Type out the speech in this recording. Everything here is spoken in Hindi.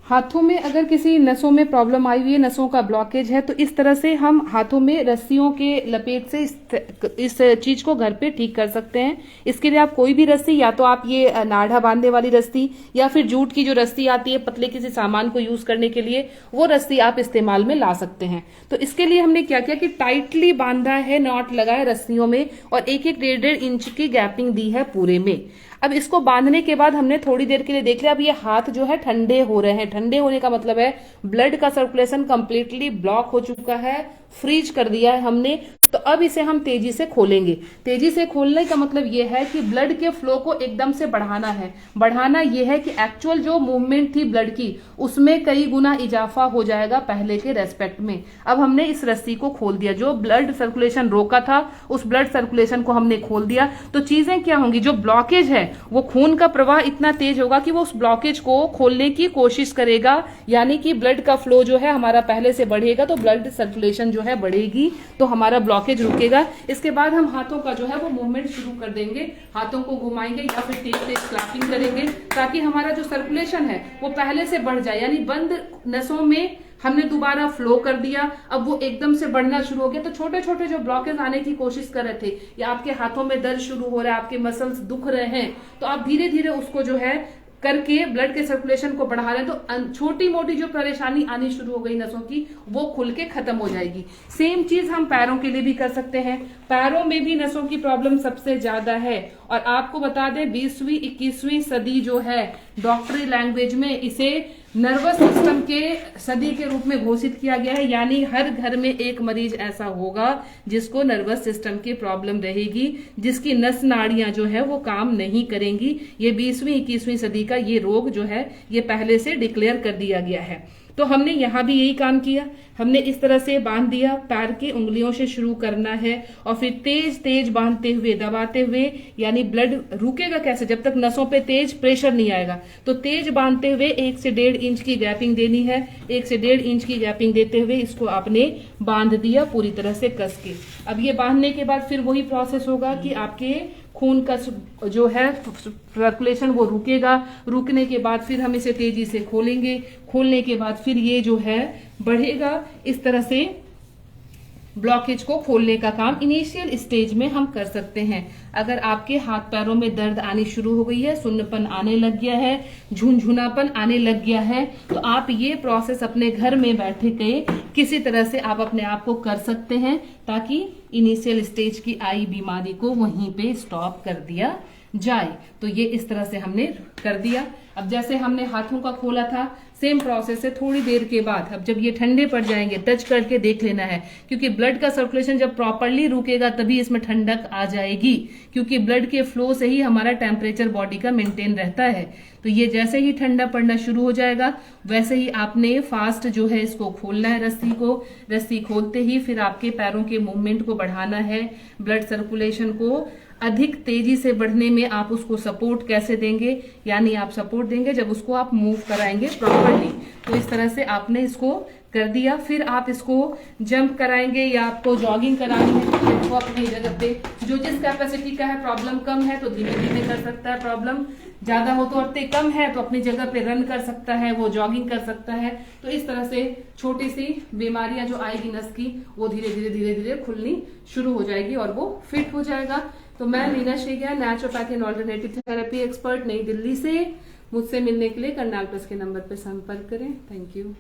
हाथों में अगर किसी नसों में प्रॉब्लम आई हुई है, नसों का ब्लॉकेज है, तो इस तरह से हम हाथों में रस्सियों के लपेट से इस चीज को घर पे ठीक कर सकते हैं। इसके लिए आप कोई भी रस्सी, या तो आप ये नाढ़ा बांधने वाली रस्सी या फिर जूट की जो रस्सी आती है पतले किसी सामान को यूज करने के लिए, वो रस्सी आप इस्तेमाल में ला सकते हैं। तो इसके लिए हमने क्या किया कि टाइटली बांधा है, नॉट लगाए रस्सियों में और एक एक 1.5 इंच की गैपिंग दी है पूरे में। अब इसको बांधने के बाद हमने थोड़ी देर के लिए देख लिया, अब ये हाथ जो है ठंडे हो रहे हैं। ठंडे होने का मतलब है ब्लड का सर्कुलेशन कंप्लीटली ब्लॉक हो चुका है, फ्रीज कर दिया है हमने। तो अब इसे हम तेजी से खोलेंगे। तेजी से खोलने का मतलब ये है कि ब्लड के फ्लो को एकदम से बढ़ाना है। बढ़ाना ये है कि एक्चुअल जो मूवमेंट थी ब्लड की, उसमें कई गुना इजाफा हो जाएगा पहले के रेस्पेक्ट में। अब हमने इस रस्सी को खोल दिया, जो ब्लड सर्कुलेशन रोका था उस ब्लड सर्कुलेशन को हमने खोल दिया। तो चीजें क्या होंगी, जो ब्लॉकेज है वो खून का प्रवाह इतना तेज होगा कि वो उस ब्लॉकेज को खोलने की कोशिश करेगा, यानी कि ब्लड का फ्लो जो है हमारा पहले से बढ़ेगा, तो ब्लड सर्कुलेशन जो है बढ़ेगी, तो हमारा ब्लॉकेज रुकेगा। इसके बाद हम हाथों का जो है वो मूवमेंट शुरू कर देंगे, हाथों को घुमाएंगे या फिर तेज तेज क्लैपिंग करेंगे, ताकि हमारा जो सर्कुलेशन है वो पहले से बढ़ जाए। यानी बंद नसों में हमने दोबारा फ्लो कर दिया, अब वो एकदम से बढ़ना शुरू हो गया। तो छोटे छोटे जो ब्लॉकेज आने की कोशिश कर रहे थे, या आपके हाथों में दर्द शुरू हो रहा है, आपके मसल्स दुख रहे हैं, तो आप धीरे धीरे उसको जो है करके ब्लड के सर्कुलेशन को बढ़ा रहे हैं, तो छोटी मोटी जो परेशानी आनी शुरू हो गई नसों की, वो खुल के खत्म हो जाएगी। सेम चीज हम पैरों के लिए भी कर सकते हैं। पैरों में भी नसों की प्रॉब्लम सबसे ज्यादा है, और आपको बता दें 20वीं 21वीं सदी जो है, डॉक्टरी लैंग्वेज में इसे नर्वस सिस्टम के सदी के रूप में घोषित किया गया है। यानी हर घर में एक मरीज ऐसा होगा जिसको नर्वस सिस्टम की प्रॉब्लम रहेगी, जिसकी नस नाड़ियां जो है वो काम नहीं करेंगी। ये 20वीं 21वीं सदी का ये रोग जो है ये पहले से डिक्लेयर कर दिया गया है। तो हमने यहाँ भी यही काम किया, हमने इस तरह से बांध दिया। पैर की उंगलियों से शुरू करना है और फिर तेज तेज बांधते हुए, दबाते हुए, यानी ब्लड रुकेगा कैसे, जब तक नसों पे तेज प्रेशर नहीं आएगा। तो तेज बांधते हुए 1 से 1.5 इंच की गैपिंग देनी है। 1 से 1.5 इंच की गैपिंग देते हुए इसको आपने बांध दिया पूरी तरह से कस के। अब ये बांधने के बाद फिर वही प्रोसेस होगा कि आपके खून का जो है सर्कुलेशन वो रुकेगा। रुकने के बाद फिर हम इसे तेजी से खोलेंगे। खोलने के बाद फिर ये जो है बढ़ेगा। इस तरह से ब्लॉकेज को खोलने का काम इनिशियल स्टेज में हम कर सकते हैं। अगर आपके हाथ पैरों में दर्द आनी शुरू हो गई है, सुन्नपन आने लग गया है, झुनझुनापन आने लग गया है, तो आप ये प्रोसेस अपने घर में बैठे के किसी तरह से आप अपने आप को कर सकते हैं, ताकि इनिशियल स्टेज की आई बीमारी को वहीं पे स्टॉप कर दिया जाए। तो ये इस तरह से हमने कर दिया। अब जैसे हमने हाथों का खोला था, सेम प्रोसेस है। थोड़ी देर के बाद अब जब ये ठंडे पड़ जाएंगे, टच करके देख लेना है, क्योंकि ब्लड का सर्कुलेशन जब प्रॉपरली रुकेगा तभी इसमें ठंडक आ जाएगी, क्योंकि ब्लड के फ्लो से ही हमारा टेम्परेचर बॉडी का मेंटेन रहता है। तो ये जैसे ही ठंडा पड़ना शुरू हो जाएगा, वैसे ही आपने फास्ट जो है इसको खोलना है रस्सी को। रस्सी खोलते ही फिर आपके पैरों के मूवमेंट को बढ़ाना है। ब्लड सर्कुलेशन को अधिक तेजी से बढ़ने में आप उसको सपोर्ट कैसे देंगे, यानी आप सपोर्ट देंगे जब उसको आप मूव कराएंगे प्रॉपरली। तो इस तरह से आपने इसको कर दिया। फिर आप इसको जंप कराएंगे या आपको जॉगिंग करानी है, तो देखो अपनी जगह पे जो जिस कैपेसिटी का है, प्रॉब्लम कम है तो धीमे धीमे कर सकता है, प्रॉब्लम ज्यादा हो तो औरतें कम है तो अपनी जगह पे रन कर सकता है, वो जॉगिंग कर सकता है। तो इस तरह से छोटी सी बीमारियां जो आएगी नस की, वो धीरे धीरे धीरे धीरे खुलनी शुरू हो जाएगी और वो फिट हो जाएगा। तो मैं Meena Shegiya, naturopathy and alternative therapy expert, New Delhi से। मुझसे मिलने के लिए करनाल प्लस के नंबर पर संपर्क करें। Thank you.